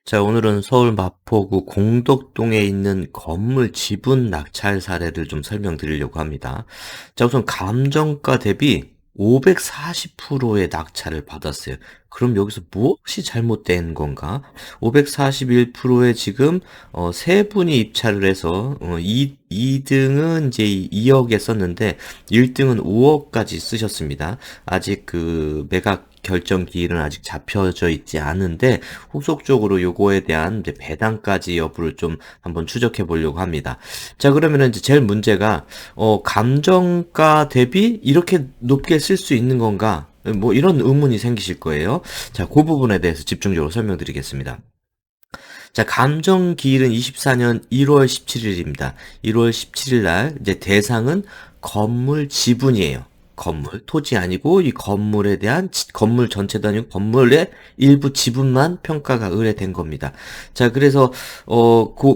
자, 오늘은 서울 마포구 공덕동에 있는 건물 지분 낙찰 사례를 좀 설명드리려고 합니다. 자, 우선 감정가 대비 540%의 낙찰을 받았어요. 그럼 여기서 무엇이 잘못된 건가? 541%에 지금 세 분이 입찰을 해서 2등은 이제 2억에 썼는데 1등은 5억까지 쓰셨습니다. 아직 그 매각 결정 기일은 아직 잡혀져 있지 않은데 후속적으로 요거에 대한 이제 배당까지 여부를 좀 한번 추적해 보려고 합니다. 자, 그러면은 이제 제일 문제가 감정가 대비 이렇게 높게 쓸 수 있는 건가? 뭐 이런 의문이 생기실 거예요. 자, 그 부분에 대해서 집중적으로 설명드리겠습니다. 자, 감정 기일은 24년 1월 17일입니다. 1월 17일 날 이제 대상은 건물 지분이에요. 건물, 토지 아니고 이 건물에 대한 건물 전체도 아니고 건물의 일부 지분만 평가가 의뢰된 겁니다. 자, 그래서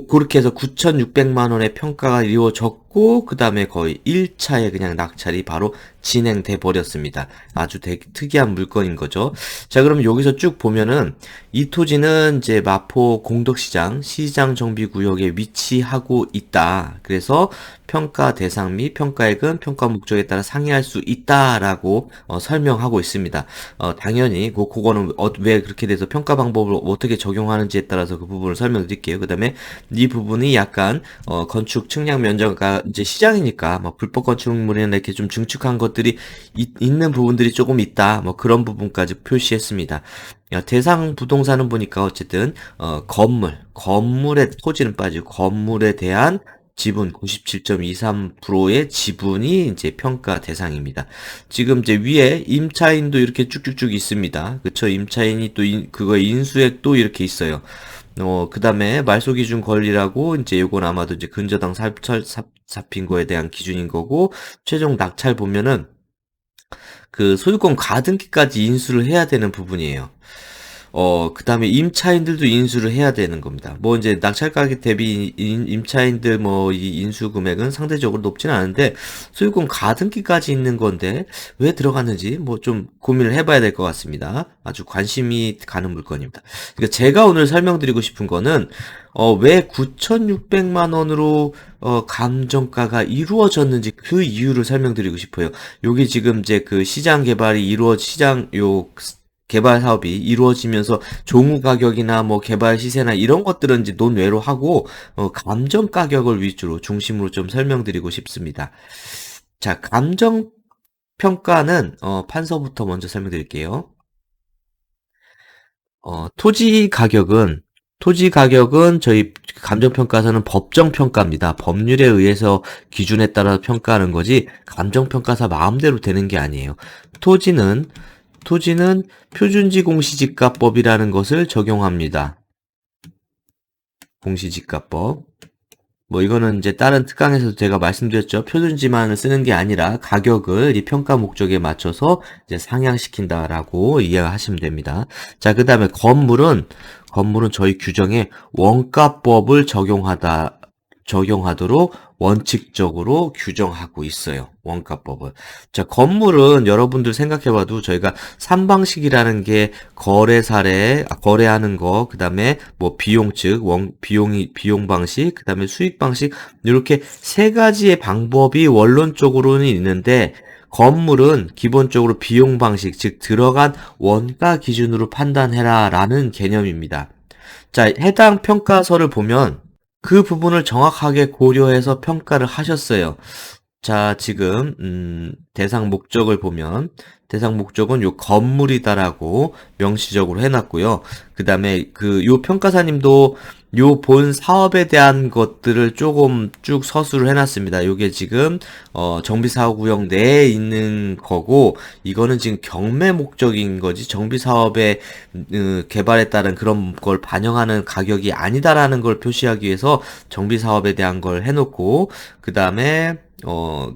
그렇게 해서 9,600만 원의 평가가 이루어졌고 그다음에 거의 1차에 그냥 낙찰이 바로 진행돼 버렸습니다. 아주 되게 특이한 물건인 거죠. 자, 그럼 여기서 쭉 보면은 이 토지는 이제 마포 공덕시장 시장 정비 구역에 위치하고 있다. 그래서 평가 대상 및 평가액은 평가 목적에 따라 상이할 수 있다라고 설명하고 있습니다. 당연히 그거는 왜 그렇게 돼서 평가 방법을 어떻게 적용하는지에 따라서 그 부분을 설명드릴게요. 그다음에 이 부분이 약간 건축 측량 면적가 이제 시장이니까 뭐 불법 건축물이나 이렇게 좀 증축한 것들이 있는 부분들이 조금 있다. 뭐 그런 부분까지 표시했습니다. 대상 부동산은 보니까 어쨌든 건물의 토지는 빠지고 건물에 대한 지분 97.23%의 지분이 이제 평가 대상입니다. 지금 이제 위에 임차인도 이렇게 쭉쭉쭉 있습니다. 그쵸? 임차인이 또 그거 인수액도 이렇게 있어요. 그 다음에 말소 기준 권리라고 이제 요건 아마도 이제 근저당 잡힌 거에 대한 기준인 거고 최종 낙찰 보면은 그 소유권 가등기까지 인수를 해야 되는 부분이에요. 그 다음에 임차인들도 인수를 해야 되는 겁니다. 뭐 이제 낙찰 가격 대비 임차인들 뭐 이 인수 금액은 상대적으로 높지는 않은데 소유권 가등기까지 있는 건데 왜 들어갔는지 뭐 좀 고민을 해봐야 될 것 같습니다. 아주 관심이 가는 물건입니다. 그러니까 제가 오늘 설명드리고 싶은 거는 왜 9,600만 원으로 감정가가 이루어졌는지 그 이유를 설명드리고 싶어요. 여기 지금 이제 그 시장 개발이 개발 사업이 이루어지면서 종후 가격이나 뭐 개발 시세나 이런 것들은 이제 논외로 하고 감정 가격을 위주로 중심으로 좀 설명드리고 싶습니다. 자, 감정 평가는 판서부터 먼저 설명드릴게요. 토지 가격은 저희 감정평가서는 법정평가입니다. 법률에 의해서 기준에 따라 평가하는 거지 감정평가사 마음대로 되는 게 아니에요. 토지는 표준지 공시지가법이라는 것을 적용합니다. 공시지가법. 뭐 이거는 이제 다른 특강에서도 제가 말씀드렸죠. 표준지만을 쓰는 게 아니라 가격을 이 평가 목적에 맞춰서 이제 상향시킨다라고 이해하시면 됩니다. 자, 그다음에 건물은 저희 규정에 원가법을 적용하도록 원칙적으로 규정하고 있어요. 원가법을. 자, 건물은 여러분들 생각해봐도 저희가 3방식이라는 게 거래 사례, 거래하는 거, 그 다음에 뭐 비용 측, 비용 방식, 그 다음에 수익 방식, 이렇게 세 가지의 방법이 원론적으로는 있는데, 건물은 기본적으로 비용 방식, 즉 들어간 원가 기준으로 판단해라 라는 개념입니다. 자, 해당 평가서를 보면 그 부분을 정확하게 고려해서 평가를 하셨어요. 자, 지금 대상 목적은 요 건물이다라고 명시적으로 해놨고요. 그 다음에 요 평가사님도 요 본 사업에 대한 것들을 조금 쭉 서술을 해놨습니다. 요게 지금 정비사업구역 내에 있는 거고 이거는 지금 경매 목적인 거지 정비사업의 개발에 따른 그런 걸 반영하는 가격이 아니다라는 걸 표시하기 위해서 정비사업에 대한 걸 해놓고 그 다음에 뭐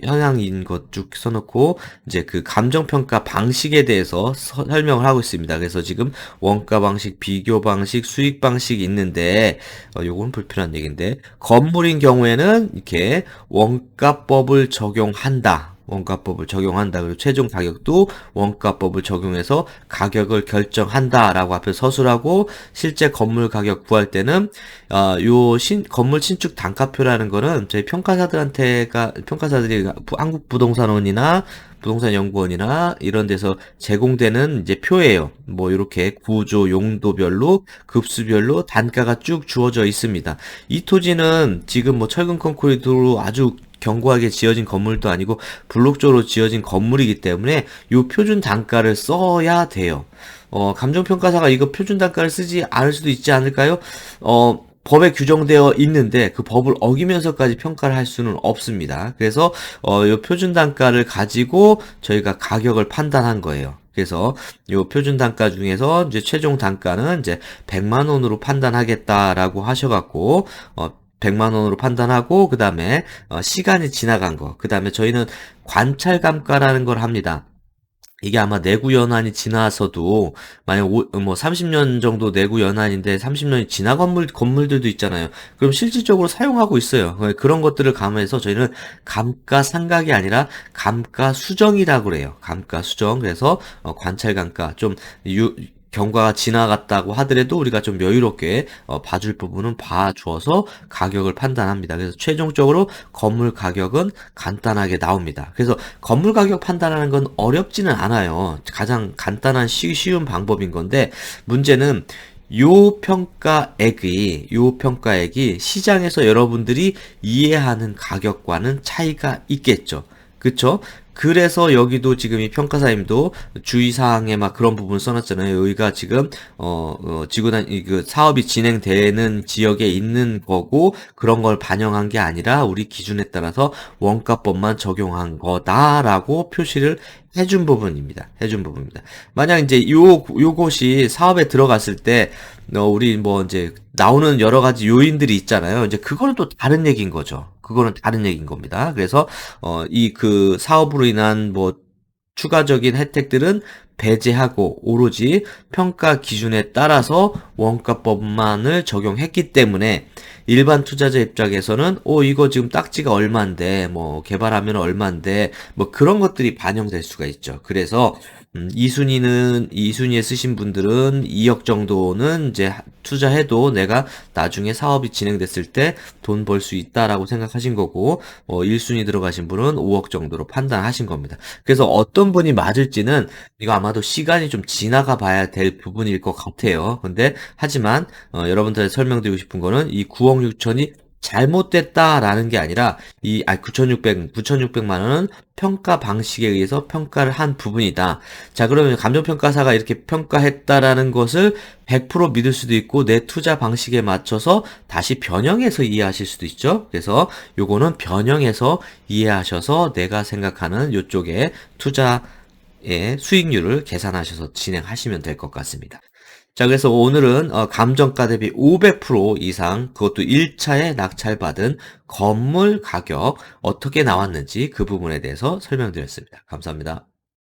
현황인 것 쭉 써놓고 이제 그 감정평가 방식에 대해서 설명을 하고 있습니다. 그래서 지금 원가 방식, 비교 방식, 수익 방식이 있는데 요건 불필요한 얘기인데 건물인 경우에는 이렇게 원가법을 적용한다. 원가법을 적용한다. 그리고 최종 가격도 원가법을 적용해서 가격을 결정한다라고 앞에 서술하고 실제 건물 가격 구할 때는 건물 신축 단가표라는 거는 저희 평가사들이 한국부동산원이나 부동산연구원이나 이런 데서 제공되는 이제 표예요. 뭐 이렇게 구조 용도별로 급수별로 단가가 쭉 주어져 있습니다. 이 토지는 지금 뭐 철근 콘크리트로 아주 견고하게 지어진 건물도 아니고 블록적으로 지어진 건물이기 때문에 요 표준 단가를 써야 돼요. 감정평가사가 이거 표준 단가를 쓰지 않을 수도 있지 않을까요? 법에 규정되어 있는데 그 법을 어기면서까지 평가를 할 수는 없습니다. 그래서 요 표준 단가를 가지고 저희가 가격을 판단한 거예요. 그래서 요 표준 단가 중에서 이제 최종 단가는 이제 100만 원으로 판단하겠다라고 하셔갖고 100만 원으로 판단하고 그다음에 시간이 지나간 거. 그다음에 저희는 관찰 감가라는 걸 합니다. 이게 아마 내구 연한이 지나서도 만약 30년 정도 내구 연한인데 30년이 지나 건물들도 있잖아요. 그럼 실질적으로 사용하고 있어요. 그런 것들을 감안해서 저희는 감가상각이 아니라 감가수정이라고 그래요. 감가수정. 그래서 관찰 감가 좀 경과가 지나갔다고 하더라도 우리가 좀 여유롭게 봐줄 부분은 봐주어서 가격을 판단합니다. 그래서 최종적으로 건물 가격은 간단하게 나옵니다. 그래서 건물 가격 판단하는 건 어렵지는 않아요. 가장 간단한 쉬운 방법인 건데 문제는 요 평가액이 시장에서 여러분들이 이해하는 가격과는 차이가 있겠죠. 그쵸? 그래서 여기도 지금 이 평가사님도 주의사항에 막 그런 부분 써놨잖아요. 여기가 지금, 그 사업이 진행되는 지역에 있는 거고, 그런 걸 반영한 게 아니라 우리 기준에 따라서 원가법만 적용한 거다라고 표시를 해준 부분입니다. 만약 이제 요것이 사업에 들어갔을 때, 우리 뭐 이제 나오는 여러 가지 요인들이 있잖아요. 이제 그거는 또 다른 얘기인 거죠. 그거는 다른 얘기인 겁니다. 그래서 그 사업으로 인한 뭐 추가적인 혜택들은 배제하고 오로지 평가 기준에 따라서 원가법만을 적용했기 때문에 일반 투자자 입장에서는 이거 지금 딱지가 얼만데 뭐 개발하면 얼만데 뭐 그런 것들이 반영될 수가 있죠. 그래서 2순위에 쓰신 분들은 2억 정도는 이제 투자해도 내가 나중에 사업이 진행됐을 때 돈 벌 수 있다라고 생각하신 거고, 1순위 들어가신 분은 5억 정도로 판단하신 겁니다. 그래서 어떤 분이 맞을지는 이거 아마도 시간이 좀 지나가 봐야 될 부분일 것 같아요. 근데 하지만 여러분들한테 설명드리고 싶은 거는 이 9억 6천이 잘못됐다라는 게 아니라 9,600만 원은 평가 방식에 의해서 평가를 한 부분이다. 자, 그러면 감정평가사가 이렇게 평가했다라는 것을 100% 믿을 수도 있고 내 투자 방식에 맞춰서 다시 변형해서 이해하실 수도 있죠. 그래서 요거는 변형해서 이해하셔서 내가 생각하는 요쪽에 투자의 수익률을 계산하셔서 진행하시면 될 것 같습니다. 자, 그래서 오늘은 감정가 대비 500% 이상 그것도 1차에 낙찰받은 건물 가격 어떻게 나왔는지 그 부분에 대해서 설명드렸습니다. 감사합니다.